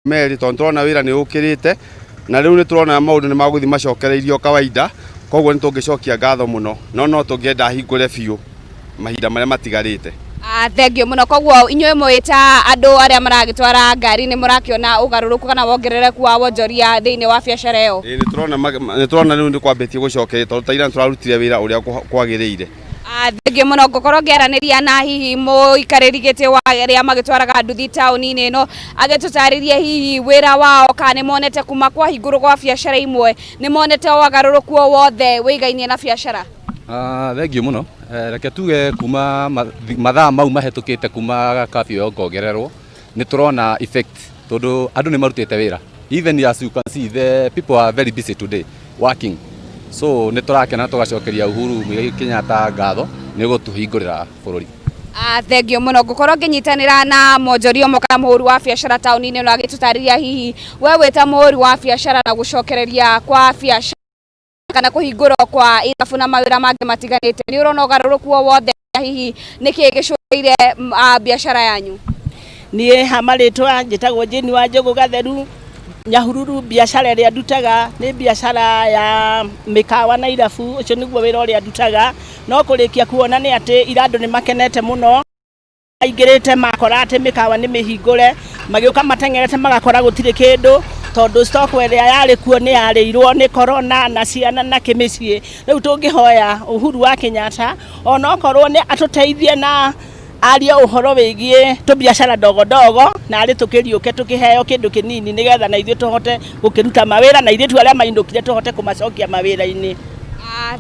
Meri tonturona wira ni ukirite na riu ni turona maundu ni maguthi macokereirio kawaida koguo ni tungicokia ngatho muno no tungienda hingure biu mahinda maria matigarite. Thengio muno koguo inyuĩ mwita andu aria maragitwara ngari ni murakiona ugaruruku kana wongerereku wa wonjoria thiini wa biashara iyo? Ni turona riu ni kwambitie gucokeria tondu taira turarutire wira uria kwagiriire. Thengio muno ngukorwo ngiaraniria na hihi muikariri giti wa aria magitwaraga nduthi tauni-ini ino agitutaririe hihi wira wao kana ni monete kuma kwa hinguru kwa biashara imwe ni monete wagaruruku wothe wiigainie na biashara? Thengio muno reke tuge kuma mathaa mau mahetukite kuma kafio yo ngongererwo ni turona effect tondu andu ni marutite wira. Even as you can see, the people are very busy today working. So ni turakena tugacokeria Uhuru Kenyatta ngatho ni gutuhingurira bururi. Thengio muno ngukorwo nginyitanira na monjorio moka muhuri wa biashara tauni-ini ino agitutariria hihi we wita muhuri wa biashara na gucokereria kwa biashara kana kuhingurwo kwa irabu na mawira mangi matiganite ni urona ugaruruku wothe hihi niki gicurire biashara yanyu? Nie hamaritwa njitagwo Jeni wa Njogu Gatheru. Nyahururu biashara ria ndutaga ni biashara ya mikawa na irabu, ucio niguo wira uria ndutaga. No kurikia kuona ni ati irandu ni makenete muno, aingirite makora ati mikawa ni mihingure, magiuka matengerete magakora gutire kindu tondu stock weria yari kuo ni yarirwo ni corona na ciana na kimicii. Riu tungihoya Uhuru wa Kenyatta ona okorwo ni atuteithie na aria uhoro wigie tu biashara dogo dogo na ari tukiriuke tukiheo kindu kinini nigetha na ithuĩ tuhote gukiruta mawira na ithuĩ tu aria maindukire tuhote kumacokia mawira-ini.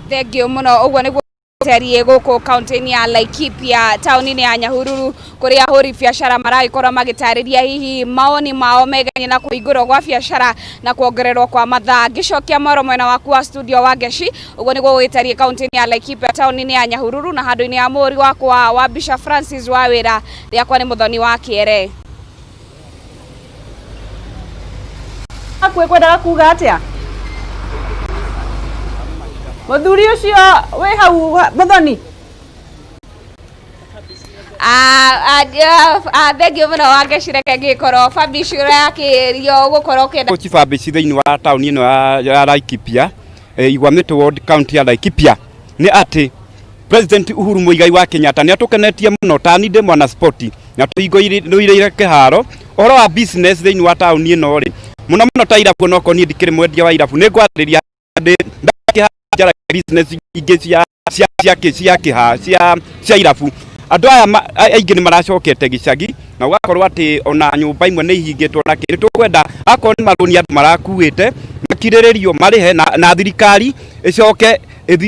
Thengio muno uguo niguo terie guku kaunti-ini ya Laikipia tauni-ini ya Nyahururu kuria ahuri biashara maragikorwo magitariria hihi maoni mao meganie na kuhingurwo kwa biashara na kuongererwo kwa mathaa. Ngicokia mwaro mwena waku wa studio wa Geshi uguo niguo gwitarie kaunti-ini ya Laikipia tauni-ini ya Nyahururu na handu-ini ya muhuri wakwa wa Bishop Francis wa wira riakwa ni Muthoni wa Kiere. Akwendaga kuga atia muthuri ucio we hau Muthoni? Thengio muno wa Geshi reke ngikorwo Fabish urakirio gukorwo kenda Fabish thiini wa tauni ino ya Laikipia igwamitwo ward county ya Laikipia ni ati President Uhuru Muigai wa Kenyatta ni atukenetie muno tani de mwana sport na tuigoire kiharo oro wa business thiini wa tauni ino ri muno ta irabu no ko ni ndikire mwendia wa irabu ni ngwariria jara business ingi cia irabu andu aya aingi ni maracokete gicagi na ugakorwo ati ona nyumba imwe ni ihingitwo na kiri tukwenda akorwo ni maroni andu marakuite makiriririo marihe na thirikari icoke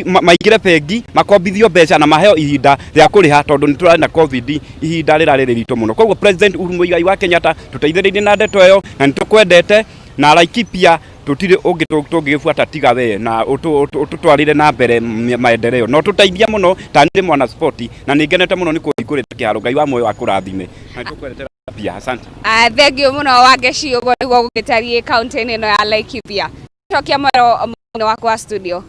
maigire bengi makombithio mbeca na maheo ihinda ria kuriha tondu ni turari na covid ihinda rirari rito muno. Koguo President Uhuru Muigai wa Kenyatta tuteithiririe na ndeto iyo na nitukwendete na Laikipia tutire ungi tungifuata tiga we na ututwarire na mbere maendeleo no tuteithia muno tanire mwana sport na ningenete muno ni kuhingurite kiharo. Ngai wa moyo akurathime na tukwendete pia. Asante. Thengio muno wa Geshi uguo niguo gugitarie kaunti-ini ino ya Laikipia. Cokia mwaro mwena waku wa studio.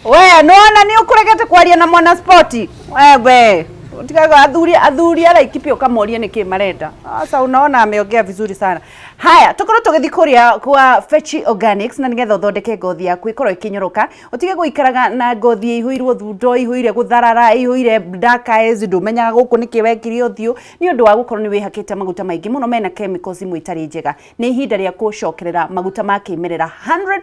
We nona ni ukuregete kwaria na mwana sport wewe utikaga athuri Laikipia ukamoria niki marenda. Sasa unaona ameongea vizuri sana. Haya tukorwo tugithikuria kwa Fechi Organics na nigetha uthondeke ngothi yaku ikorwo ikinyoroka utige guikaraga na ngothi ihuirwo thundo ihuire gutharara ihuire dark eyes ndumenyaga guku niki wekiri uthiu ni undu wa gukorwo ni wihakite maguta maingi muno mena chemicals imwe itari njega. Ni ihinda ria gucokerera maguta ma kimerera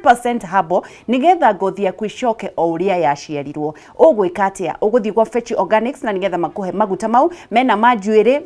100% habo nigetha ngothi yaku icoke o uria yaciarirwo. Ugwika atia? Uguthii kwa Fechi Organics na nigetha makuhe maguta mau mena majuiri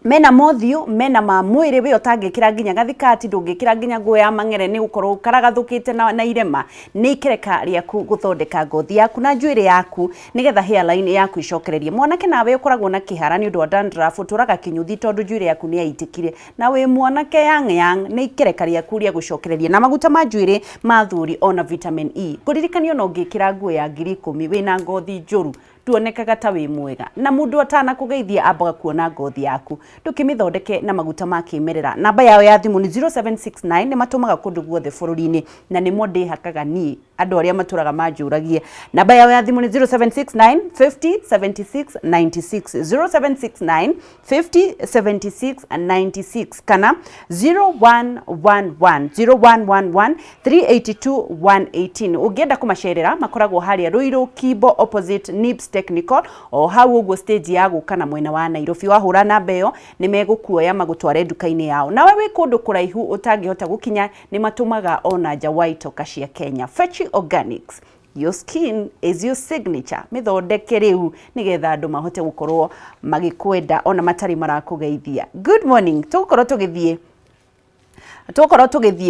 mena mothiu mena ma mwiri we utangikira nginya gathikati ndungikira nginya nguo ya mang'ere ni gukorwo karagathukite na irema ni ikereka riaku guthondeka ngothi yaku na njuiri yaku nigetha hairline yaku icokererie. Mwanake nawe ukoragwo na kihara ni undu wa dandruff uturaga kinyuthi tondu njuiri yaku ni yaitikire na we mwanake yang ni ikereka riaku ria gucokererie na maguta ma njuiri ma thuri ona vitamin E. Kuririkania no ngikira nguo ya 10,000 wina ngothi njuru tuonekaga ta wi mwega na mundu atana kugeithia ambaga kuona ngothi yaku tukimithondeke na maguta ma kimerera. Namba yao ya thimu ni 0769 ni matumaga kundu guothe bururi-ini na ni mo ndihakaga ni andu aria maturaga manjuragie. Namba yao ya thimu ni 0769 50 76 96 0769 50 76 96 kana 0111 382 118. Ugienda kumacerera makoragwo haria Ruiru Kibo opposite Nibs Technical o hau uguo stage ya gukana mwena wa Nairobi. Wahura namba iyo ni megukuoya magutware duka-ini yao. Nawe wi kundu kuraihu utangihota gukinya ni matumaga ona nja wa itoka cia Kenya. Fetch Organics, your skin is your signature. Mithondeke riu nigetha andu mahote gukorwo magikwenda ona matari marakugeithia. Good morning. Tukorwo tugithie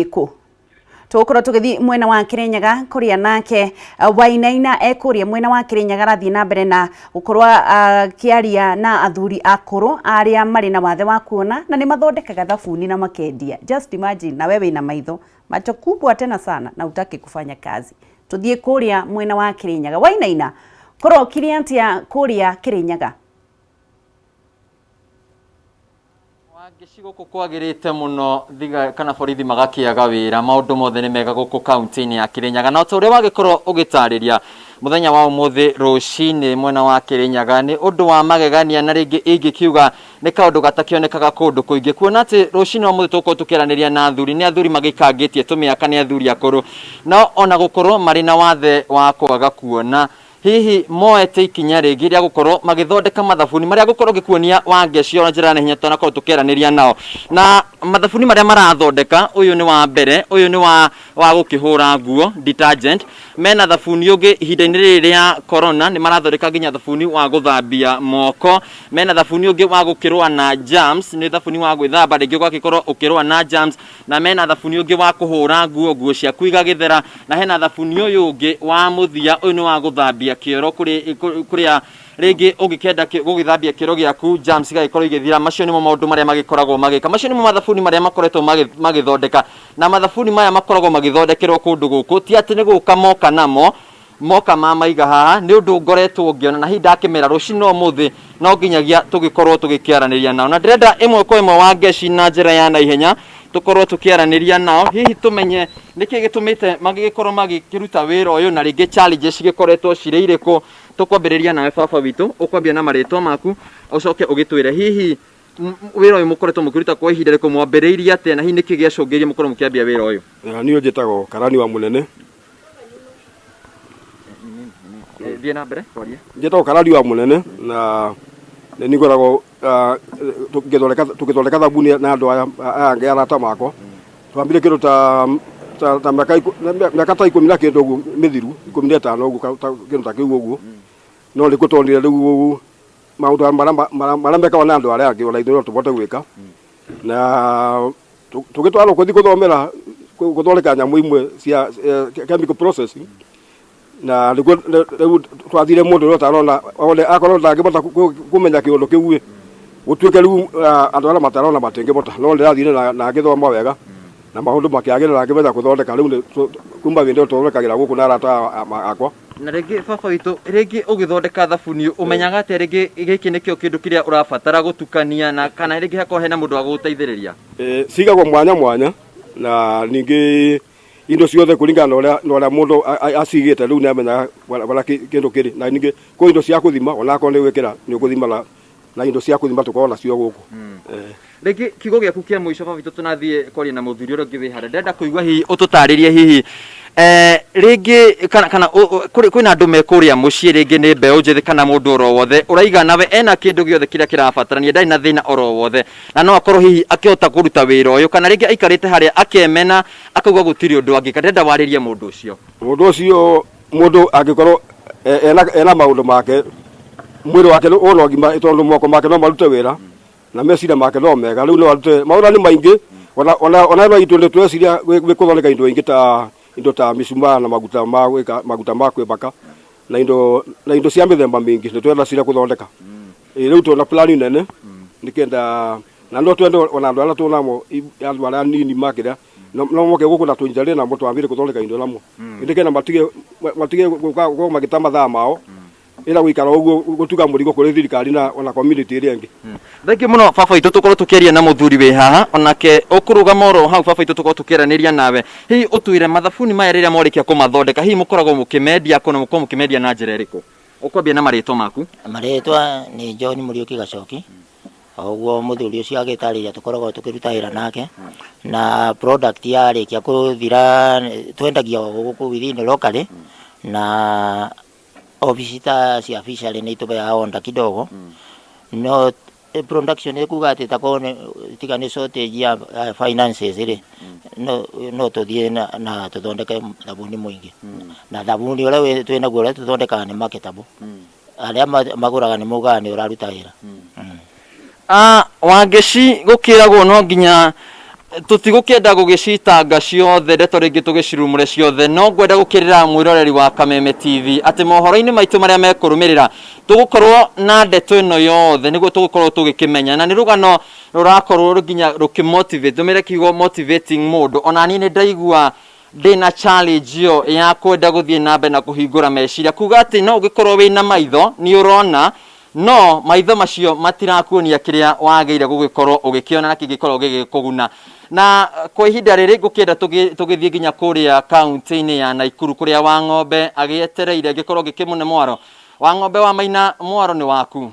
ku tukorwo tugithie mwena wa Kirinyaga kuria nake Wainaina ekuria mwena wa Kirinyaga rathie na mbere na gukorwo kiaria na athuri akuru aria mari na wathe wa kuona na ni mathondekaga thabuni na makendia. Just imagine na wewe ina maitho macho kubwa tena sana na utaki kufanya kazi. Tuthie kuria mwena wa Kirinyaga. Wainaina korwo kiriantia kuria Kirinyaga gicigo kwagirite muno thiga kana borithi magakiaga wira maundu mothe ni mega guku county-ini ya Kirinyaga na uria wagikorwo ugitariria muthenya wa umuthi rucini mwena wa Kirinyaga ni undu wa magegania na ringi ingikiuga ni kaundu gatakionekaga kundu kuingi kuona ati rucini wa umuthi tuko tukiraniria na athuri ni athuri magikangitie tumiaka ni athuri akuru na ona gukorwo mari na wathe wa kwaga kuona hihi moete ikinya ringi ria gukorwo magithondeka mathabuni maria gukorwo gikuonia wangecio na njira hinya tona ko tukeraniria nao na mathabuni maria marathondeka uyu ni wa mbere uyu ni wa gukihura nguo detergent mena thabuni ungi ihinda-ini riria corona ni marathondeka nginya thabuni wa guthambia moko mena thabuni ungi wa gukirwa na germs ni thabuni wa gwithamba ringi gwakikorwo ukirwa na germs na mena thabuni ungi wa kuhura nguo cia kuiga githera na hena thabuni uyu ungi wa muthia uyu ni wa guthambia kioro kuria ringi ugikenda gugithambia kioro giaku germs gaikorwo igithira macio nimo maundu maria magikoragwo magika macio nimo mathabuni maria makoretwo magithondeka na mathabuni maya makoragwo magithondekerwo kundu guku ti ati ni guka moka namo moka maiga haha ni undu ngoretwo ngiona na hinda akimera rucino muthi no nginyagia tugikorwo tugikiaraniria nao na ndirenda imwe kwa imwe wa ngeci na njira ya naihenya tukorwo tukiaraniria nao hihi tumenye niki gitumite magigikorwo magikiruta wira uyu na ringi challenges gikoretwo cire iriko tukwambiriria nawe baba witu ukwambia na maritwa maku ucoke ugitwire hihi wira uyu mukoretwo mukiruta kwa ihinda riko mwambiriria ate na hihi niki giacungiria mukorwo mukiambia wira uyu niyo njetago karani wa munene thiena mbere twarie njetago karani wa munene na ni ngoragwo tugithondeka thabuni na andu aya ange arata makwa twambire kindu ta miaka ta 10 na kindu uguo mithiru 15 uguo kindu ta kiu uguo no riko tonire riu maundu maria mekaga na andu aria angi ona ithuĩ tubote gwika na tugitwarwo kuthi kuthomera guthondeka nyamu imwe cia chemical processing na riu twathire mundu uria tarona ole akorwo ndangibota kumenya kiundu kiu gutuike riu andu aria matarona matingibota no ndirathire na ngithoma wega na maundu makiagirira ngimenya kuthondeka riu kuma winde tuthondekagira guku na arata akwa na ringi baba witu ringi ugithondeka thabuni umenyaga ati ringi giki nikio kindu kiria urabatara gutukania na kana ringi hako hena mundu wa guteithiriria cigagwo mwanya na ningi indo ciothe kuringana na uria mundu acigite riu namenya wala kindu kiri na ningi ko indo cia kuthima ona ko ni wikira ni ukuthima na indo cia kuthima tukona cio guku ringi kigo giaku kia muico baba witu tunathie kwaria na muthuri uria ngiwi hara ndenda kuigua hihi ututaririe hihi ringi kana kwina andu mekuria mucii ringi ni mbeu njithi kana mundu oro wothe uraiga nawe ena kindu giothe kiria kirabatarania ndari na thina oro wothe na no akorwo hihi akihota kuruta wira uyu kana ringi aikarite haria akemena akauga gutiri undu angi ndenda waririe mundu ucio mundu angikorwo ena maundu make mwiri wake ono ngima itondu moko make no marute wira na mecira make no mega riu no arute maura ni maingi ona no itunde tweciria gwikuthondeka indo ingi ta indo ta misuma na maguta ma kwibaka na indo cia mithemba mingi ni twenda cira kuthondeka riu tuna plan nene nikenda na no twende ona andu aria tunamo andu aria nini makira no moke guku na tunjare na mutu ambire kuthondeka indo namo ndikena matige magita mathaa mao ila gwikara uguo gutuga murigo kuri thirikari na ona community iri engi thank you muno baba itu tukorwo tukiaria na muthuri we haha onake ukuruga moro hau baba itu tukorwo tukiraniria nawe hihi utuire mathabuni maya riria morikia kumathondeka hihi mukoragwo mukimendia kuna mukorwo mukimendia na njira iriku ukwambia na maritwa maku maritwa ni John Muriuki Gacoki oguo muthuri ucio agitariria tukoragwo tukiruta wira nake na product yarikia kuthira twendagia guku within locally na obisita cia officially ni tubea onda kidogo no production ekuga ati takone tigane shortage ya finances ire no tuthie na tuthondeke thabuni mwingi na thabuni ule twina guo tuthondeka ni marketable aria maguraga ni muga ni uraruta wira wangeci gukiragwo no nginya tutigukenda gugicitanga ciothe ndeto ringi tugicirumure ciothe no ngwenda gukirira mwiroreri wa Kameme TV ati mohoro-ini maitu maria mekurumirira tugukorwo na ndeto ino yothe niguo tugukorwo tugikimenya na ni rugano rurakorwo nginya rukimotivate dumire kigo motivating mode ona ni ndaigua ndina challenge yo ya kwenda guthie nambe na kuhingura meciria kuga ati no ugikorwo wina maitho ni urona no maitho macio matirakuonia kiria wageire gugikorwo ugikiona na kigikorwo gigikuguna na kwa ihinda riri ngukenda tugithie nginya kuria county-ini ya Naikuru kuria wa ng'ombe agietereire gikorwo gikimune mwaro wa ng'ombe wa Maina mwaro ni waku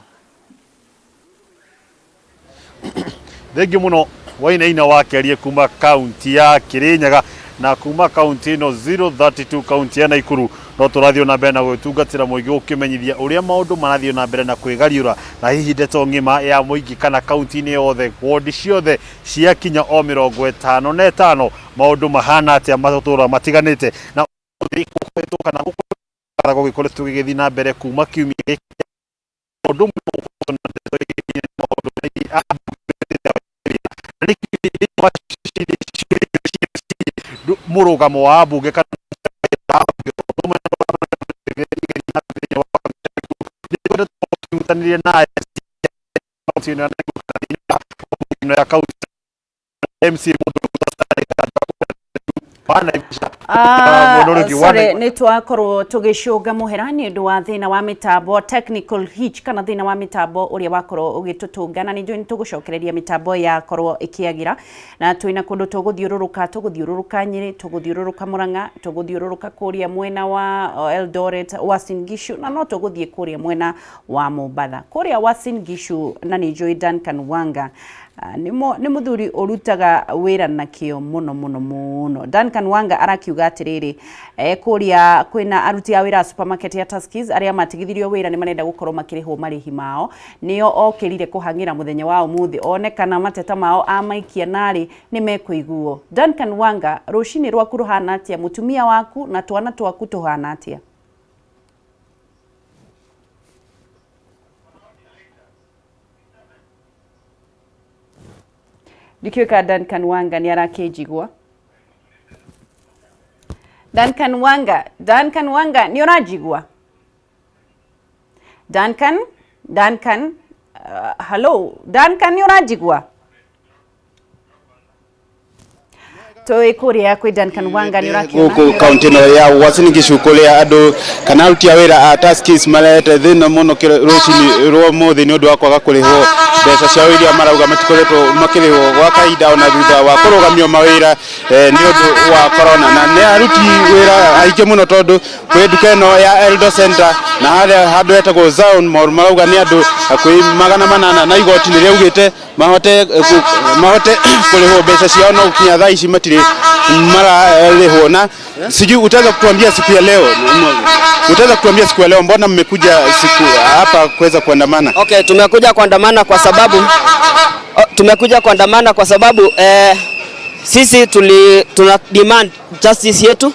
thengi muno wainaina wakerie kuma county ya Kirinyaga na kuma county ino 032 county ya Naikuru no turathio na mbere na gwitungatira muigi ukimenyithia uria maundu marathio na mbere na kwigariura na hihi ndeto ngima ya muigi kana county ni yothe ward ciothe cia kinya o 55 maundu mahana atia matutura matiganite na kwetwo kana gukora gukora tugigithi na mbere kuma kiumia maundu murugamo wa bunge kana sorry ni twakorwo tugicunga muhera ni ndu wa thina wa mitambo technical hitch kana thina wa mitambo uria wakorwo ugitutungana ni njui tugucokereria mitambo ya korwo ikiagira na twina kundu tuguthiururuka Nyeri tuguthiururuka Murang'a tuguthiururuka kuria mwena wa Eldoret Uasin Gishu na no tuguthie kuria mwena wa Mombasa kuria Uasin Gishu na ni njui Duncan Wanga ni muthuri urutaga wira na kio muno Duncan Wanga arakiuga atiriri kuria kwina aruti a wira supermarket ya Tuskys aria matigithirio wira ni marenda gukorwo makirihwo marihi mao nio okirire kuhangira muthenya wa umuthi onekana mateta mao amaikia nari ni mekuiguo Duncan Wanga rucini rwaku ruhana atia mutumia waku na twana twaku tuhana atia Dikiweka Duncan Wanga ni arakejigwa Duncan Wanga ni urajigwa Duncan hello Duncan ni urajigwa Toi kuria kwi Duncan Wanga ni urakiona ku county no ya Uasin Gishu kuria andu kana ruti awira a Tuskys marete thina muno rucini ro muthi ni undu wa kwaga kurihwo mbeca cia wira marauga matikoretwo makirihwo gwa kaida ona thutha wa kurugamio mawira ni undu wa corona na ni aruti wira aike muno tondu kwi duka ino ya Eldo Center na handu etagwo Zone marauga ni andu akwi 800 na igoti ni riaugite mahote kurihwo mbeca ciao no kinya thaa ici matire mara leo na sijui utaweza kutuambia siku ya leo mbona mmekuja siku hapa kuweza kuandamana? Okay, tumekuja kuandamana kwa sababu sisi tuna demand justice yetu.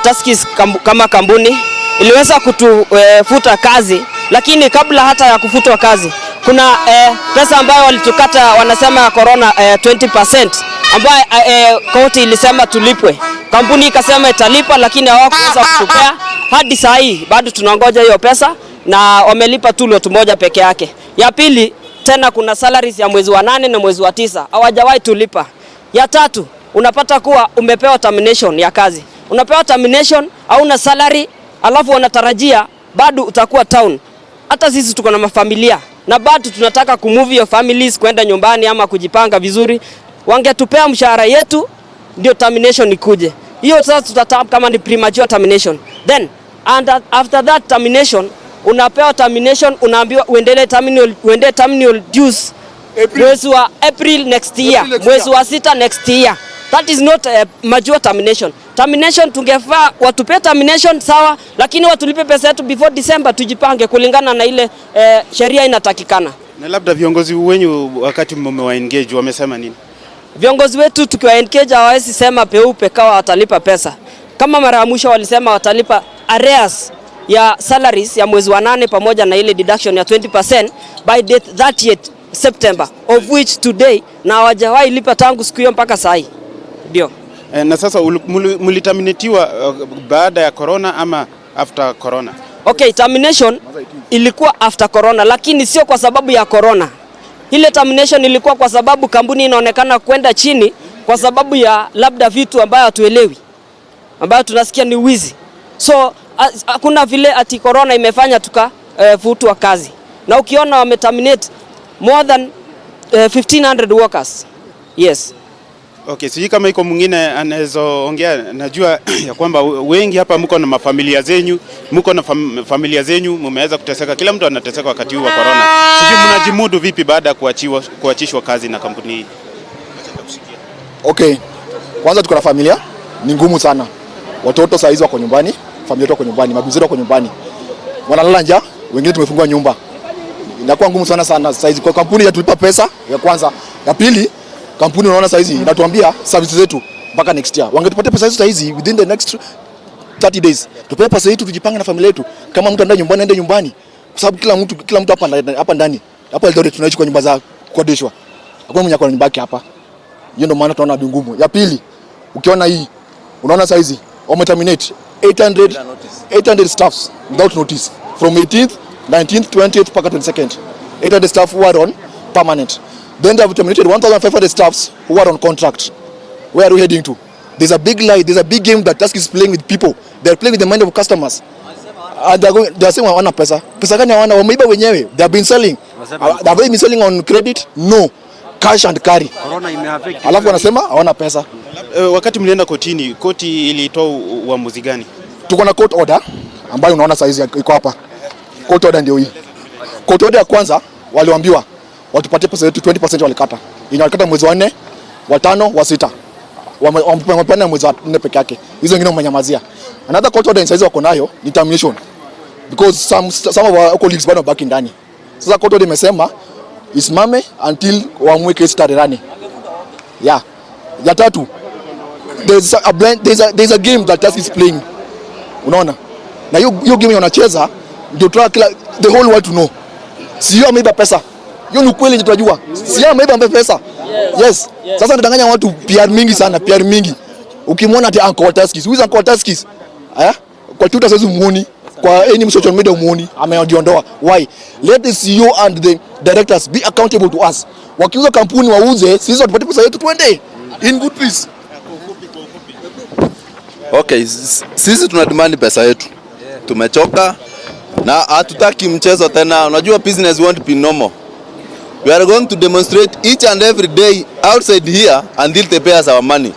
Tuskys kama kampuni iliweza kutufuta kazi, lakini kabla hata ya kufutwa kazi kuna pesa ambayo walitukata wanasema ya corona 20% ambayo koti ilisema tulipwe. Kampuni ikasema italipa lakini hawakuweza kutupea. Hadi saa hii bado tunangoja hiyo pesa na wamelipa tu lot moja peke yake. Ya pili tena kuna salaries ya mwezi wa 8 na mwezi wa 9 hawajawahi tulipa. Ya tatu unapata kuwa umepewa termination ya kazi. Unapewa termination au na salary alafu wanatarajia bado utakuwa town. Hata sisi tuko na mafamilia na bado tunataka kumove your families kwenda nyumbani ama kujipanga vizuri. Wangetupea mshahara yetu ndio termination ikuje. Hiyo sasa tutataka kama ni premature termination. Then and after that termination unapewa termination, unaambiwa uende terminal dues mwezi wa April next year, mwezi wa 6 next year. That is not a major termination. Termination tungefaa watupe termination sawa, lakini watulipe pesa yetu before December, tujipange kulingana na ile sheria inatakikana. Na labda viongozi wenyu wakati mmewa engage wamesema nini? Viongozi wetu tukiwa engage hawawezi sema peupe kawa watalipa pesa. Kama mara ya mwisho walisema watalipa arrears ya salaries ya mwezi wa 8 pamoja na ile deduction ya 20% by date 30th September, of which today na hawajawahi lipa tangu siku hiyo mpaka saa hii. Ndio. Na sasa mliterminatiwa baada ya corona ama after corona? Okay, termination ilikuwa after corona, lakini sio kwa sababu ya corona. Ile termination ilikuwa kwa sababu kampuni inaonekana kwenda chini kwa sababu ya labda vitu ambayo hatuelewi, ambayo tunasikia ni wizi. So hakuna vile ati corona imefanya tukafutwa kazi. Na ukiona wameterminate more than 1500 workers. Yes. Okay, siji kama iko mwingine anaweza ongea. Najua ya kwamba wengi hapa mko na mafamilia zenyu, mko na familia zenyu, mmeweza kuteseka. Kila mtu anateseka wakati huu wa corona. Siji mnajimudu vipi baada ya kuachishwa kazi na kampuni hii? Okay. Kwanza tuko na familia, ni ngumu sana. Watoto saa hizo wako nyumbani, familia wako nyumbani, mabibi wako nyumbani. Wanalala njaa, wengine tumefungwa nyumba. Inakuwa ngumu sana saa hizi. Kwa kampuni yatulipa pesa ya kwanza. Ya pili, kampuni unaona saa hizi inatuambia services zetu mpaka next year. Wangetupatia pesa hizo saa hizi within the next 30 days. Tupewe pesa yetu tujipange na familia yetu. Kama mtu anaenda nyumbani aende nyumbani. Kwa sababu kila mtu hapa ndani. Hapa ndio tunaishi kwa nyumba za kukodishwa. Hakuna mwenye kwa nyumba yake hapa. Hiyo ndio maana tunaona ni ngumu. Ya pili, ukiona hii unaona saa hizi wameterminate 800 staffs without notice from 18th, 19th, 20th mpaka 22nd. 800 staff who are on permanent. Then they have terminated 1,500 staffs who are on contract. Where are we heading to? There's a big lie, there's a big game that Tusk is playing with people. They're playing with the mind of customers. And they're saying hawana pesa. Pesa gani hawana? Wameiba wenyewe. They have been selling. Have they been selling on credit? No. Cash and carry. Corona imeaffect. Alafu wanasema hawana pesa. Wakati mlienda kotini, koti ilitoa uamuzi gani? Tuko na court order ambayo unaona saa hizi iko hapa. Court order ndio hii. Court order ya kwanza waliambiwa watupatie pesa yetu 20% walikata. Inalikata mwezi wa 4, wa 5, wa 6. Wamepana mwezi wa 4 peke yake. Hizo wengine wamenyamazia. Another court order saizi wako nayo ni termination. Because some of our colleagues bado baki ndani. Sasa court order imesema isimame until waamue kesi tarehe. Yeah. Ya tatu, there's a game that Tusk is playing. Unaona? Na hiyo game wanacheza ndio the whole world to know. Sio ameiba pesa. Hiyo ni kweli tunajua. Sio ameiba pesa. Yes. Sasa tunadanganya watu PR mingi sana, PR mingi. Ukimwona ati Uncle Tusk, who is Uncle Tusk? Kwa Twitter sasa muoni, kwa any social media muoni, amejiondoa. Why? Let the CEO and the directors be accountable to us. Wakiuza kampuni wauze, sisi tupate pesa yetu twende in good peace. Okay, sisi tunademand pesa yetu. Tumechoka na hatutaki mchezo tena. Unajua business won't be normal. We are going to demonstrate each and every day outside here until they pay us our money.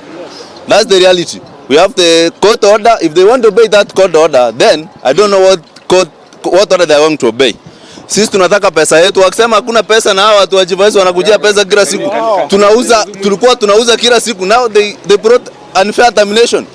That's the reality. We have the court order. If they want to obey that court order, then I don't know what order they are going to obey. Sisi tunataka pesa yetu. Wakisema hakuna pesa na hawa watu wajivaisi wanakujia pesa kila siku. Tulikuwa tunauza kila siku. Now they brought unfair termination.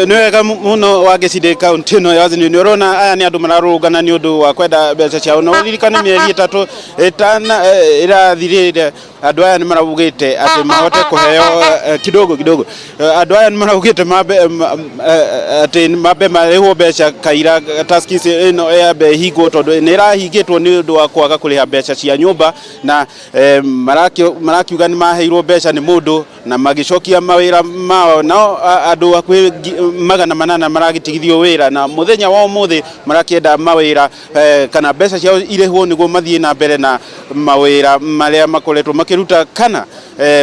Niwega muno wagecide county no yazi ni urona aya ni andu mararugana ni undu wa kwenda mbeca ciao no lirikane mieri 3 etana irathirire andu aya ni marabugite ati mahote kuheo kidogo andu aya ni marabugite ati mabe mareho mbeca kaira Tusk ino yabe higo tondu ni irahingitwo ni undu wa kwaga kuriha mbeca cia nyumba na marakiuga ni maheirwo mbeca ni mundu na magicokia mawira mao no andu akwe magana manana maragitigithio wira na muthenya wa umuthi marakienda mawira kana mbeca ciao irehwo niguo mathie na mbere na mawira maria makoretwo makiruta kana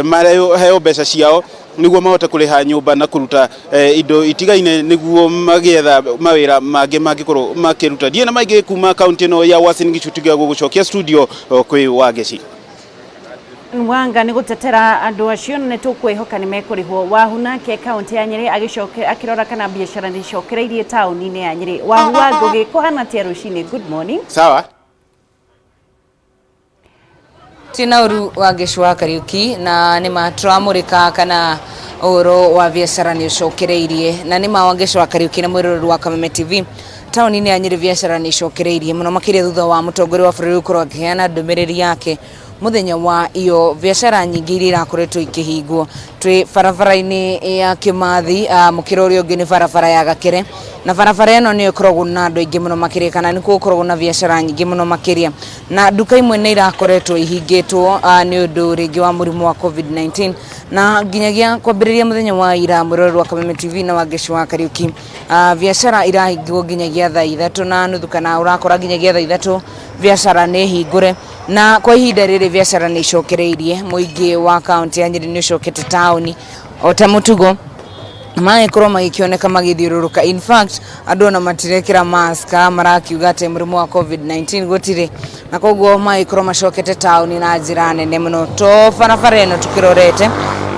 mareheo mbeca ciao niguo mahote kuriha nyumba na kuruta indo itigaine niguo magietha mawira mangĩ mangĩkorwo makiruta die na maingĩ kuma kaunti no ya Uasin Gishu tiga gucokia studio kwi Wangeci Mwanga ni gutetera andu acio ne tukwihoka ni mekurihwo wahuna ke kaunti ya Nyeri akirora kana biashara ni cokereirie tauni-ini ya Nyeri wahua ngugi kuhana tia rucini. Good morning. Sawa tina uru wa Geshwa Kariuki na ni matramurika kana oro wa biashara ni cokereirie na ni ma Geshwa Kariuki na mwirorero wa Kameme TV tauni-ini ya Nyeri biashara ni cokereirie muno makiria thutha wa mutongoria wa bururi ukorwo akiheana ndumiriri yake muthenya wa iyo biashara nyingi iria irakoretwo ikihingwo twi barabara-ini ya Kimathi mukiro uria ungi ni barabara ya Gakere na barabara ino ni ikoragwo na andu aingi muno makiria kana ni gukoragwo na biashara nyingi muno makiria na duka imwe ni irakoretwo ihingitwo ni undu ringi wa murimu wa COVID-19 na nginyagia kwambiriria muthenya wa ira mwirorero wa Kameme TV na wa Geshwa Kariuki biashara irahingwo nginyagia thaa 3 na nuthu kana urakora nginyagia thaa 3 biashara ni hingure na kwa ihinda riri biashara ni cokereirie muingi wa kaunti ya Nyeri ni cokete tauni ota mutugo maikorwo magikioneka magithiururuka. In fact andu na matirekira mask marakiuga ati murimu wa COVID-19 gutire na koguo maikorwo macokete tauni na njira nene muno to barabara ino tukirorete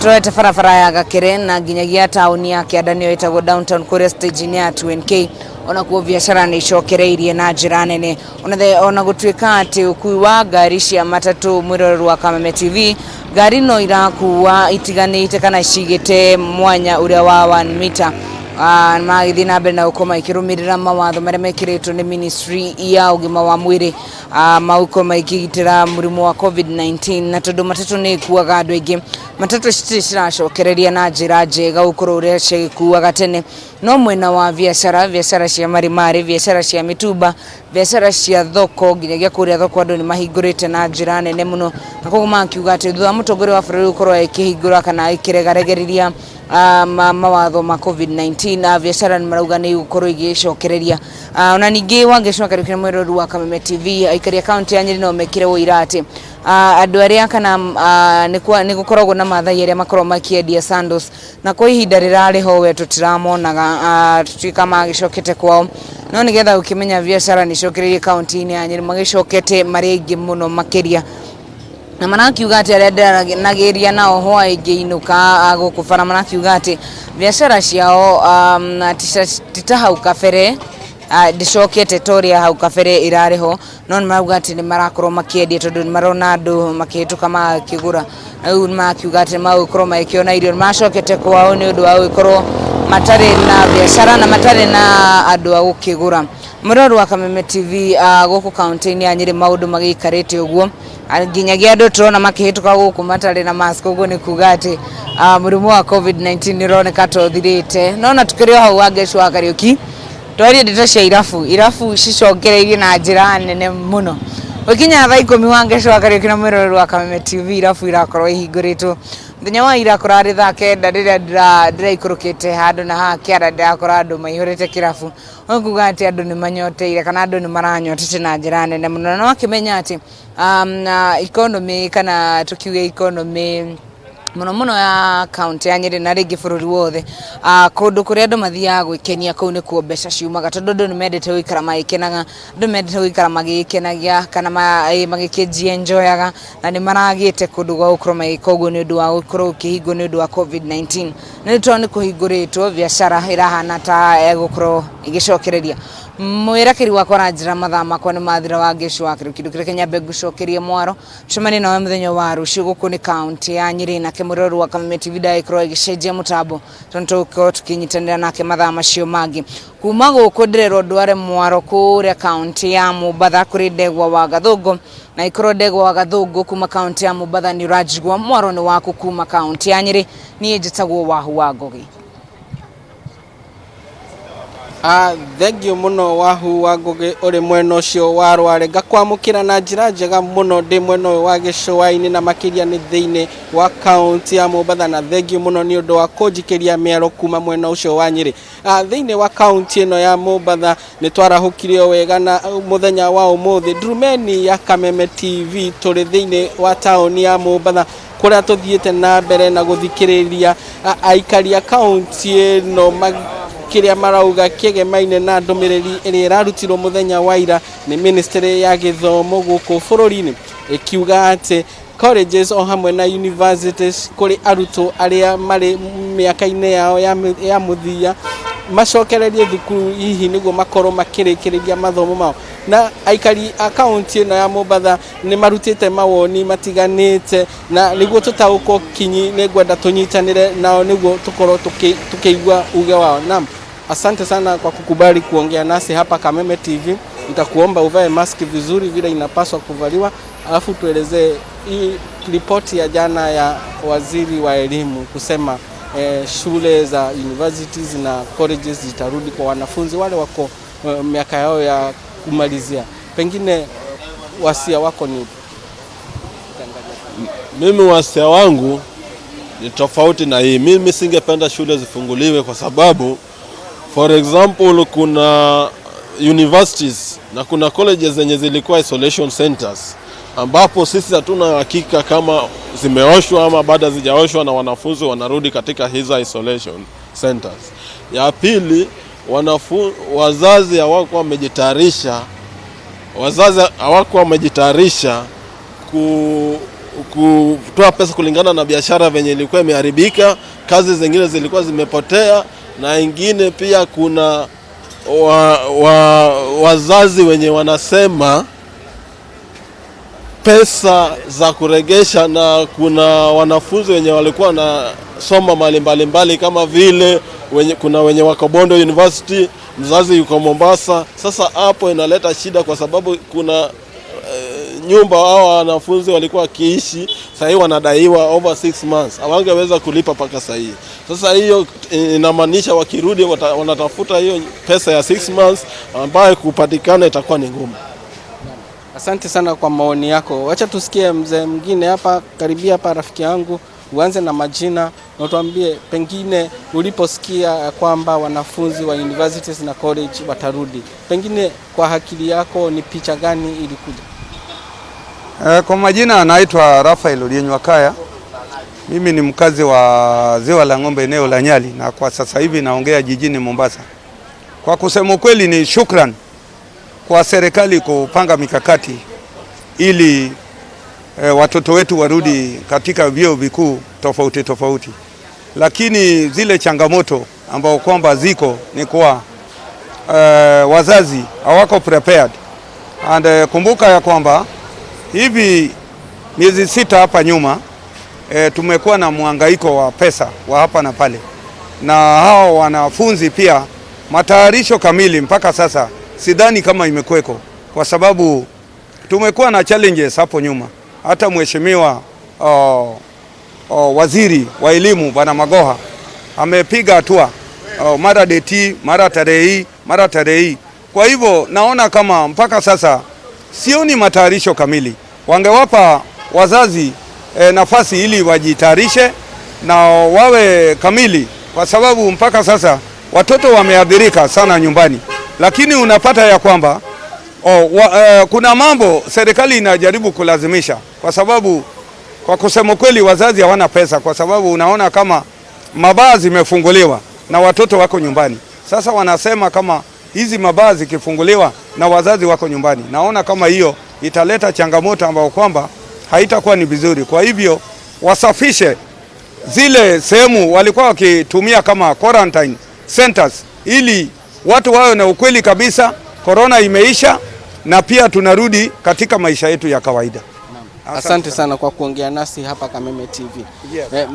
turete barabara ya Gakere na nginyagia tauni ya Kiandanio itagwo downtown kuria stage ni ya 2NK ona kuo biashara ni cokereirie na njira nene ona gutuika ati ukui wa ngari cia matatu mwirorero wa Kameme TV ngari no irakuwa itiganite kana cigite mwanya uria wa 1 meter magithi na mbere na ukoma ikirumirira mawatho maria mekiritwo ni ministry ya ugima wa mwiri mauko maikigitira murimu wa COVID-19 na tondu matatu ni kuaga andu aingi matatu ciracokereria na njira njega ukuru uria cikuaga tene no mwena wa biashara cia marimari biashara cia mitumba biashara cia thoko nginyagia kuria thoko andu ni mahingurite na njira nene muno na koguo makiuga ati thutha mutongoria wa bururi ukorwo ikihingura kana ikiregaregeriria mawatho ma COVID-19 na biashara ni marauga ni gukorwo igicokereria ona ningi wa Geshwa Kariuki na mwirorero wa Kameme TV aikaria kaunti ya Nyeri no mekire uira ati andu aria kana ni gukoragwo na mathai aria makorwo makiendia sandals na kwa ihinda rirariho we tutiramonaga tutika magicokete kwao no nigetha ukimenya biashara ni cokereirie kaunti-ini ya Nyeri magicokete mari aingi muno makiria na manakiuga ati aria nagiria nao ho aingi inuka guku bara manakiuga ati biashara ciao titahau kabere ndicokete toria hau kabere irariho no marauga ati ni marakorwo makiendia tondu ni marona andu makihituka makigura au makiuga ati magukorwo makiona irio macokete kwao ni undu wa gukorwo matari na biashara na matari na andu a gukigura. Mwirorero wa Kameme TV guku kaunti-ini ya Nyeri maundu magikarite uguo nginyagia andu turona makihituka guku matari na mask uguo ni kuga ati murimu wa COVID-19 ni roneka tothirite no na tukirio hau wa Geshwa Kariuki twaria ndeto cia irafu cicokereirie na njira nene muno ukinya thaa 10 wa Geshwa Kariuki na mwirorero wa Kameme TV irafu irakorwo ihinguritwo muthenya wa ira kurari thaa 9 riria ndiraikũrũkĩte handu na ha kiara ndirakora andu maihurite kirafu okuga ati andu ni manyoteire kana andu ni maranyotete na njira nene muno na wakimenya ati economy kana tukiuge economy muno ya kaunti ya Nyeri na ringi bururi wothe kundu kuria andu mathiaga gwikenia kuu ni kuo mbeca ciumaga tondu andu ni mendete guikara magikenaga andu mendete guikara magikenagia kana magikenjia enjoyaga na ni maragite kundu gwa gukorwo magika uguo ni undu wa gukorwo ukihingo ni undu wa COVID-19 ni tondũ ni kuhinguritwo biashara irahana ta gukorwo igicokereria mwirakiri wakwa na njira mathaa makwa ni mathira wa Geshwa Kariuki Kenya gucokerie mwaro cumani nawe muthenya wa rucio guku ni kaunti ya Nyeri na mwirorero wa Kameme TV daikro igicenjia mutambo tondu tukinyitanira nake mathaa macio mangi kuma guku ndirero ndware mwaro kuria kaunti ya Mombasa kuri ndegwa wa Gathungu na ikoro ndegwa wa Gathungu kuma kaunti ya Mombasa ni urajigwa mwaro ni waku kuma kaunti ya Nyeri ni njitagwo Wahu wa Ngogi. Thengio muno wahu wa Ngugi uri mwena ucio wa Rware ngakwamukira na njira njega muno ndi mwena wa Gĩcũa-inĩ na makiria ni thiini wa kaunti ya Mombatha na thengio muno ni undu wa kunjikiria miaro kuma mwena ucio wa Nyeri. Thiini wa kaunti ino ya Mombatha ni twarahukirio wega na muthenya wa umuthi. Ndurumeni ya Kameme TV turi thiini wa tauni ya Mombatha kuria tuthiite na mbere na guthikiriria aikari a kaunti ino kiria marauga kigemaine na ndumiriri iri irarutirwo muthenya wa ira ni ministry ya githomo guku bururi-ini ikiuga ati colleges o hamwe na universities kuri arutwo aria mari miaka-ini yao ya muthia macokererie thukuru hihi niguo makorwo makirikiriria mathomo mao. Na aikari a kaunti ino ya Mombatha ni marutite mawoni matiganite na niguo tutauko kinyi ni gwenda tunyitanire nao niguo tukorwo tukiigua uge wao. Naam, asante sana kwa kukubali kuongea nasi hapa Kameme TV. Nitakuomba uvae maski vizuri vile inapaswa kuvaliwa, alafu tuelezee hii ripoti ya jana ya waziri wa elimu kusema shule za universities na colleges zitarudi kwa wanafunzi wale wako miaka yao ya kumalizia. Pengine wasia wako ni mimi wasia wangu ni tofauti na hii. Mimi singependa shule zifunguliwe kwa sababu for example kuna universities na kuna colleges zenye zilikuwa isolation centers ambapo sisi hatuna hakika kama zimeoshwa ama baada hazijaoshwa na wanafunzi wanarudi katika hizo isolation centers. Ya pili, wazazi hawakuwa wamejitayarisha kutoa pesa kulingana na biashara venye ilikuwa imeharibika, kazi zingine zilikuwa zimepotea, na ingine pia kuna wazazi wenye wanasema pesa za kuregesha, na kuna wanafunzi wenye walikuwa na soma mahali mbalimbali kama vile kuna wenye wako Bondo University, mzazi yuko Mombasa. Sasa hapo inaleta shida kwa sababu kuna nyumba hao wanafunzi walikuwa kiishi, sasa wanadaiwa over 6 months. Hawangeweza kulipa paka sasa hii. Sasa hiyo inamaanisha wakirudi wanatafuta hiyo pesa ya 6 months ambayo kupatikana itakuwa ni ngumu. Asante sana kwa maoni yako. Wacha tusikie mzee mwingine hapa, karibia hapa rafiki yangu, uanze na majina na tuambie pengine uliposikia kwamba wanafunzi wa universities na college watarudi. Pengine kwa akili yako ni picha gani ilikuja? Kwa majina naitwa Rafael Olienywakaya. Mimi ni mkazi wa Ziwa la Ng'ombe eneo la Nyali na kwa sasa hivi naongea jijini Mombasa. Kwa kusema kweli ni shukran kwa serikali kupanga mikakati ili watoto wetu warudi katika vyuo vikuu tofauti tofauti. Lakini zile changamoto ambao kwamba ziko ni kwa wazazi hawako prepared. And kumbuka ya kwamba hivi miezi 6 hapa nyuma tumekuwa na mhangaiko wa pesa wa hapa na pale, na hao wanafunzi pia matayarisho kamili mpaka sasa sidhani kama imekuweko, kwa sababu tumekuwa na challenges hapo nyuma. Hata mheshimiwa waziri wa elimu Bwana Magoha amepiga hatua mara deti mara tarehe. Kwa hivyo naona kama mpaka sasa sioni matayarisho kamili. Wangewapa wazazi nafasi ili wajitayarishe na wawe kamili, kwa sababu mpaka sasa watoto wameathirika sana nyumbani. Lakini unapata ya kwamba kuna mambo serikali inajaribu kulazimisha, kwa sababu kwa kusema kweli wazazi hawana pesa, kwa sababu unaona kama mabaa zimefunguliwa na watoto wako nyumbani. Sasa wanasema kama hizi mabaa zikifunguliwa na wazazi wako nyumbani, naona kama hiyo italeta changamoto ambayo kwamba haitakuwa ni vizuri. Kwa hivyo wasafishe zile sehemu walikuwa wakitumia kama quarantine centers, ili watu wawe na ukweli kabisa corona imeisha na pia tunarudi katika maisha yetu ya kawaida. Asante sana kwa kuongea nasi hapa Kameme TV.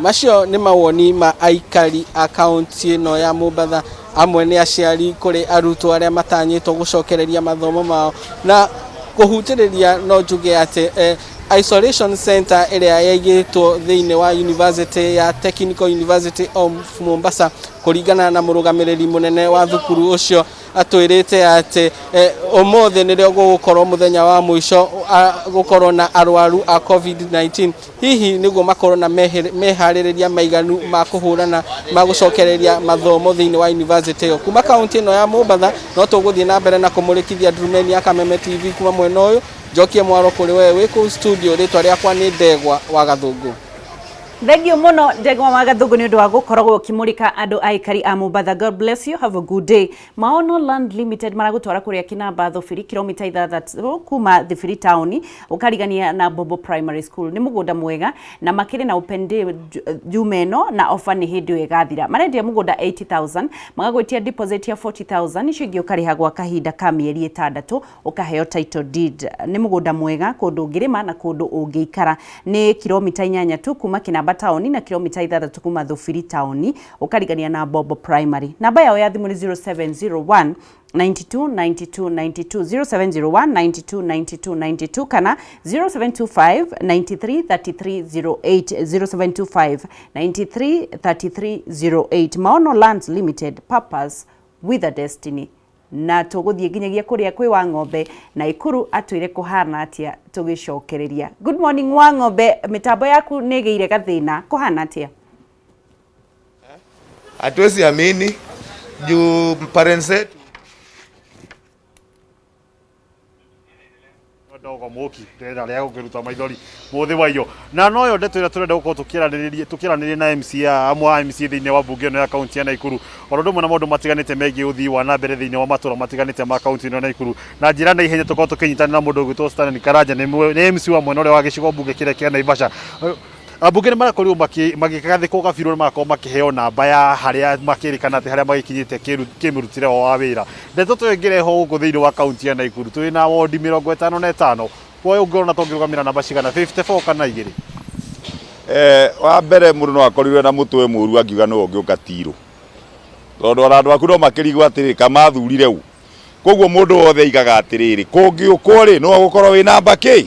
Macio ni mawoni ma aikari akaunti ino ya Mombatha, amwe ni aciari kuri arutwo aria matanyitwo gucokereria mathomo mao na kuhutiriria no njuge ati isolation center ĩrĩa yaigĩtwo thĩinĩ wa University ya Technical University of Mombasa kũringana na mũrũgamĩrĩri mũnene wa thukuru ũcio atwĩrĩte atĩ ũmũthĩ nĩrĩo gũgũkorwo mũthenya wa mũico gũkorwo na arwaru a COVID-19 hihi nĩguo makorwo na meharĩrĩria maiganu ma kũhũrana ma gũcokereria mathomo thĩinĩ wa university ĩyo kuma kaunti ĩno ya Mombasa no tũgũthiĩ na mbere na kũmũrĩkithia Ndurumeni ya Kameme TV kuma mwena ũyũ Jokie Mwaro kũrĩ wewe wĩ kũu studio rĩtwa rĩakwa nĩ Ndegwa wa Gathũngũ. Thengio muno Ndegwa wa Gathũngũ nĩ ũndũ wa gũkoragwo ũkĩmũrĩka andũ aikari a Mombasa. God bless you, have a good day. Maono Land Limited maragũtwara kũrĩa Kinamba Thũbiri kilomita 6 kuma Thũbiri town ũkarigania na Bobo Primary School. Nĩ mũgũnda mwega na makĩrĩ na open day jumeno na offer nĩ hĩndĩ ĩyo ĩgathira. Marendia mũgũnda 80,000 magagwĩtia deposit ya 40,000 icio ingĩ ũkarĩha gwa kahinda ka mĩeri 6 ũkaheo title deed. Nĩ mũgũnda mwega kũndũ ũngĩrĩma na kũndũ ũngĩikara. Nĩ kilomita 8 tu kuma Kinamba town na kilomita 6 kuma Thũbiri town ũkarigania na Bobo Primary. Namba yao ya thimũ nĩ 0701 92 92 92 0701 92 92 92 kana 0725 93 33 08 0725 93 33 08. Maono Lands Limited, purpose with a destiny. Na tũgũthiĩ nginyagia kũrĩa kwĩ wa ng'ombe na Ikuru atwĩre kũhana atĩa tũgĩcokereria. Good morning wa ng'ombe, mitambo yaku nĩ ĩgĩire gathĩna, kũhana atĩa? Hatuwezi amini juu parents zetu ndogo moki ndĩrenda rĩa gũkĩruta maithori mũthĩ wa iyo na noyo ndeto ĩrĩa tũrenda gũkorwo tũkĩaranĩria na MCA amwe a MCA thĩinĩ wa mbunge ĩno ya kaunti ya Nakuru o ũndũ ũmwe na maũndũ matiganĩte megiĩ ũthii wa na mbere thĩinĩ wa matũũra matiganĩte ma kaunti ĩno ya Nakuru na njĩra na ihenya tũkorwo tũkĩnyitanĩra na mũndũ ũgwĩtwo Stanley Karanja nĩ MC wa mwena ũrĩa wa gĩcigo mbunge kĩrĩa kĩa Naivasha. Abunge nĩ marakorirwo magĩgathĩkwo gabirũ nĩ magakorwo makĩheo namba ya harĩa makĩrĩkana atĩ harĩa magĩkinyĩte kĩmĩrutĩre wa wĩra. Ndeto tũyo ĩngĩrehwo gũkũ thĩinĩ wa kaunti ya Nakuru tũrĩ na wondi 55 kwa ũngĩrona tũngĩrũgamĩra namba cigana 54 kana 2. Wa mbere mũndũ no akorirwo na mũtwe mũru angiuga no ũngĩũka tirũ tondũ ona andũ aku no makĩrigwo atĩrĩ kamathurire u koguo mũndũ wothe aigaga atĩrĩrĩ kũngĩũkwo rĩ no gũkorwo wĩ namba kĩ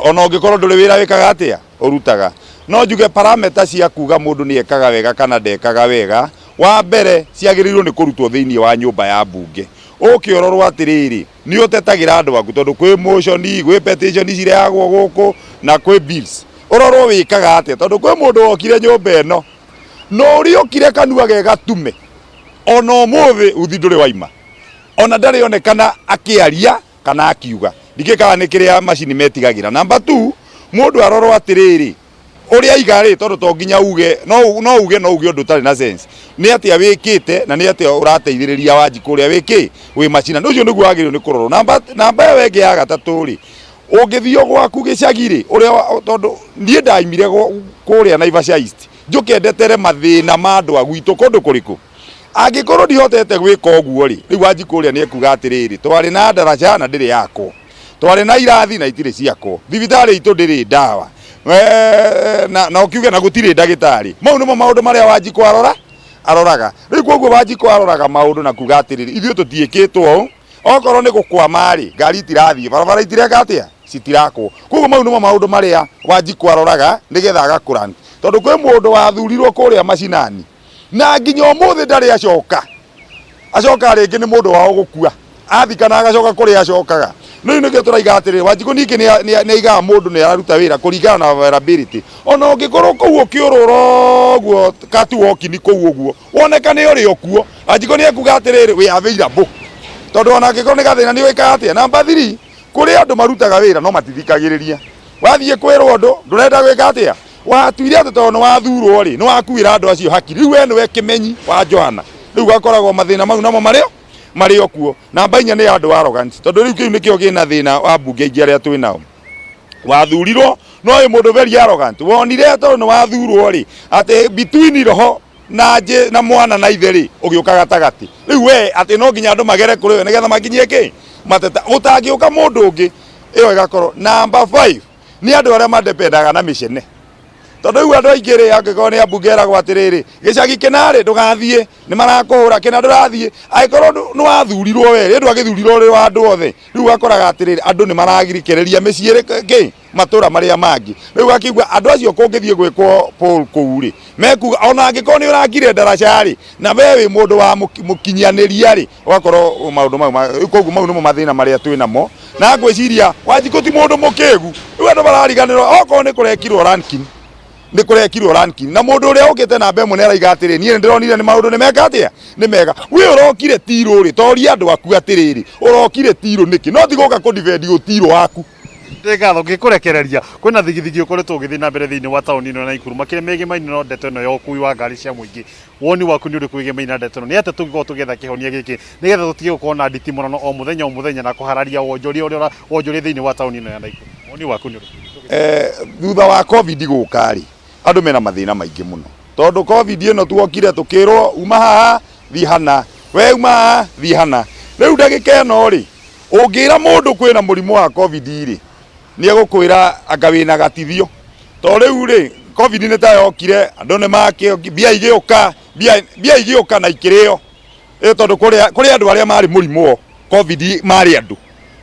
ona ũngĩkorwo ndũrĩ wĩra wĩkaga atĩa ũrutaga. No njuge parameter cia kuga mũndũ nĩ ekaga wega kana ndekaga wega wa mbere ciagĩrĩirwo nĩ kũrutwo thĩinĩ wa nyũmba ya mbunge ũkĩororwo atĩrĩrĩ nĩ ũtetagĩra andũ aku tondũ kwĩ motion gwĩ petition cirehagwo gũkũ na kwĩ bills ũrorwo wĩkaga atĩa tondũ kwĩ mũndũ wokire nyũmba ĩno no ũrĩ ũkire kanua gegatume ona ũmũthĩ uthi ndũrĩ waima ona ndarĩ onekana akĩaria kana akiuga ndikĩkaga nĩ kĩrĩa macini metigagĩra. Number 2 mũndũ arorwo atĩrĩrĩ ũrĩa aigarĩ tondũ to nginya uge no uge ũndũ ũtarĩ na sense nĩ atĩa wĩkĩte na nĩ atĩa ũrateithĩrĩria Wanjikũ ũrĩa wĩkĩ wĩ macina ũcio nĩguo wagĩrĩirwo nĩ kũrorwo. Namba ĩyo ĩngĩ ya gatatũ rĩ ũngĩthio gwaku gĩcagi-rĩ ũrĩa tondũ niĩ ndaimire kũrĩa Naivasha East njũkendetere mathĩna ma andũ a gwitũ kũndũ kũrĩkũ angĩkorwo ndihotete gwĩka ũguo rĩ rĩu Wanjikũ ũrĩa nĩ ekuga atĩrĩrĩ twarĩ na ndaraca na ndĩrĩ yakwo twarĩ na irathi na itirĩ ciakwo thibitarĩ itũ ndĩrĩ ndawa na ukiuge na gũtirĩ ndagĩtarĩ mau nĩmo maũndũ marĩa Wanjikũ aroraga rĩu koguo Wanjikũ aroraga maũndũ na kuga atĩrĩrĩ ithuĩ tũtiĩkĩtwo okorwo nĩ gũkwama rĩ ngari itirathiĩ barabara itireka atĩa citirakwo koguo mau nĩmo maũndũ marĩa Wanjikũ aroraga nĩgetha agakũra tondũ kwĩ mũndũ wathurirwo kũrĩa macinani na nginya ũmũthĩ ndarĩ acoka rĩngĩ nĩ mũndũ wao gũkua athikana agacoka kũrĩa acokaga no nĩkĩo tũraiga atĩrĩrĩ Wanjikũ ningĩ nĩ aigaga mũndũ nĩ araruta wĩra kũringana na availability ona ũngĩkorwo kũu ũkĩũrũra ũguo katu wokini kũu ũguo woneka nĩ ũrĩ okuo Wanjikũ nĩ ekuga atĩrĩrĩ we available tondũ ona angĩkorwo nĩ gathĩna nĩ wĩkaga atĩa. Number 3 kũrĩ andũ marutaga wĩra no matithikagĩrĩria wathiĩ kwĩrwo ũndũ ndũrenda gwĩka atĩa watuire atĩ tondũ nĩ wathurwo rĩ nĩ wakuĩra andũ acio hakiri rĩu we nĩwe kĩmenyi wa Johana rĩu gakoragwo mathĩna mau namo marĩ okuo. Namba 4 nĩ andũ arrogant tondũ rĩu kĩu nĩkĩo kĩna thĩna wa mbunge ingĩ arĩa twĩ nao wathurirwo no ũyũ mũndũ very arrogant wonire tondũ nĩ wathurwo rĩ atĩ between roho na mwana na ithe rĩ ũgĩũka gatagatĩ rĩu we atĩ no nginya andũ magere kũrĩ we nĩgetha makinyie kĩ mateta ũtangĩũka mũndũ ũngĩ ĩyo ĩgakorwo. Number 5 nĩ andũ arĩa madependaga na mĩcene tondũ rĩu andũ aingĩ rĩ angĩkorwo nĩ ambunge eragwo atĩrĩrĩ gĩcagi kĩna rĩ ndũgathiĩ nĩ marakũhũra kĩna ndũrathiĩ angĩkorwo nĩ wathurirwo we rĩ ndwagĩthurirwo rĩ wa andũ othe rĩu gakoraga atĩrĩrĩ andũ nĩ maragirikĩrĩria mĩciĩ kĩ matura maria mangi riu akigwa andu acio kungithie gwikwo poll kuuri mekuga ona angiko ni urakire ndaraca ri na we wi mundu wa mukinyaniria ri ugakorwo maundu mau koguo mau nimo mathina maria twinamo na ngwiciria Wanjiku ti mundu mukigu riu andu barariganirwo oko ni kurekirwo ranking na mundu uria ukite na mbemwe ni araiga atiri nie ndironire ni maundu ni meka atia ni mega we urokire tiro ri tori andu aku atiriri urokire tiro niki no tiguka ku defend utiro waku ngatho ngikurekereria kwina thigithigi ukoretwo ugithi na mbere thiini wa tauni ino na Ikuru makire mege maini no ndeto ino ya ukui wa ngari cia muingi woni waku ni uri kuige maina ndeto ino ni ate tugikorwo tugetha kihonia giki nigetha tutige gukorwo na nditi muno o muthenya na kuhararia wonjoria thiini wa tauni ino ya Ikuru woni waku ni uri thutha wa covid gukari andu mena mathina maingi muno tondu covid ino tuokire tukirwo uma haha thi hana we uma haha thi hana riu ndagika ino ri ungira mundu kwina murimu wa covid ri ni egukwira anga wina gatithio to riu ri covid ni ta yokire andu ni make bia igiuka na ikirio tondu kuri andu aria mari murimu covid mari andu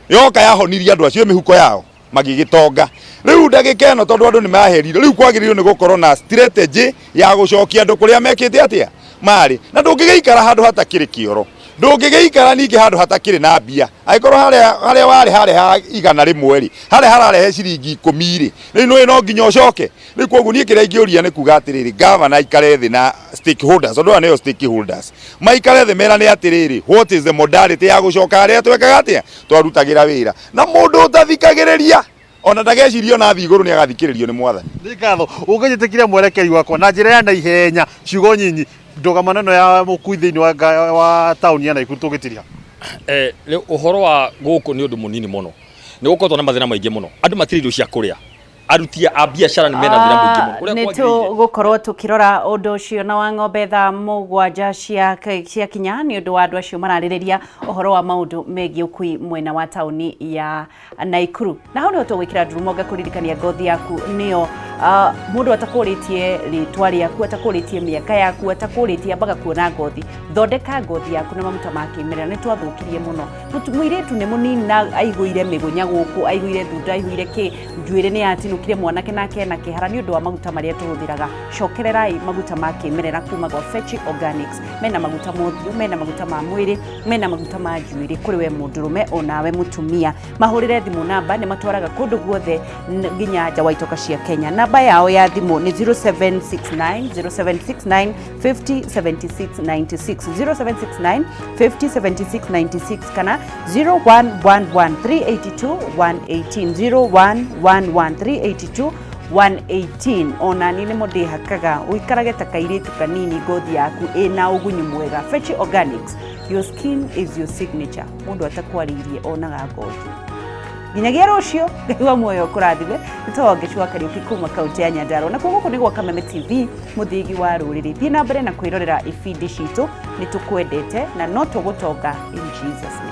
yoka yahonirie andu acio mihuko yao magigitonga riu ndagika ino tondu andu ni maherire riu kwagirirwo ni gukorwo na strategy ya gucokia andu kuria mekite atia mari na ndungigeikara handu hatakiri kioro ndungigeikara ningi handu hatakiri na mbia aikorwo haria wari ha igana rimwe ri haria hararehe ciringi 10 ri riu no nginya ucoke riu koguo nie kiria ingiuria ni kuga atiriri governor ikare thi na stakeholders ondu ane stakeholders maikare thi mera ni atiriri what is the modality ya gucoka haria twekaga atia twarutagira wira na mundu utathikagiriria ona ndagecirio na thi iguru ni agathikiririo ni mwathani ni ngatho unginyitikiria mwerekeri wakwa na njira ya naihenya ciugo nyinyi ndoga maneno ya mukui thiini wa tauni ya Ikuru tugitiria riu uhoro wa guku ni undu munini muno ni gukorwo na mathina maingi muno andu matiririo cia kuria aruti a biashara ni mena thina muingi muno ni tu gukorwo tukirora undu ucio na wa ng'ombe thaa 7 cia kinya ni undu wa andu acio maraririria uhoro wa maundu megie ukui mwena wa tauni ya Ikuru na hau ni tugwikira ndurumonga kuririkania ngothi yaku niyo mundu atakuritie ritwa riaku atakuritie miaka yaku atakuritie mpaka kuona ngothi thondeka ngothi yaku na mamuta makimerera ni twathukirie muno muiritu ni munini na aiguire migunya guku aiguire thunda aiguire ki njuire ni atinukire mwanake nake na kihara ni undu wa maguta maria tuhuthiraga cokererai maguta makimerera kuma gwa Fetch Organics mena maguta mothiu mena maguta ma mwiri mena maguta ma njuire kuri we mundurume onawe mutumia mahurire thimu namba ni matwaraga kundu guothe nginya nja wa itoka cia Kenya namba yao ya thimu ni 0769 50 76 96 0769 50 76 96 kana 0111 382 118 0111 382 118 ona nini mode hakaga uikarage takairitu kanini ngothi yaku ina ugunyu mwega Fetch Organics your skin is your signature mundu atakwaririe onaga ngothi ginyagia rucio ngaiwa moyo kurathime nitogeshwa Kariuki kuma kaunti ya Nyandarua na koguo ni gwa Kameme TV muthigi wa ruriri thina na mbere na kwirorera ifindi citu nitukwendete na no tugutonga in Jesus name.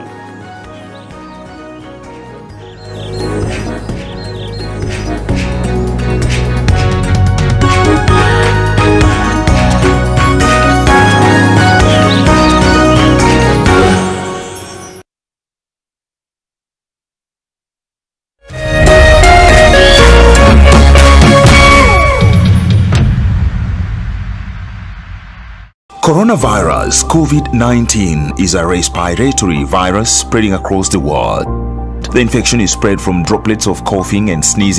Coronavirus COVID-19 is a respiratory virus spreading across the world. The infection is spread from droplets of coughing and sneezing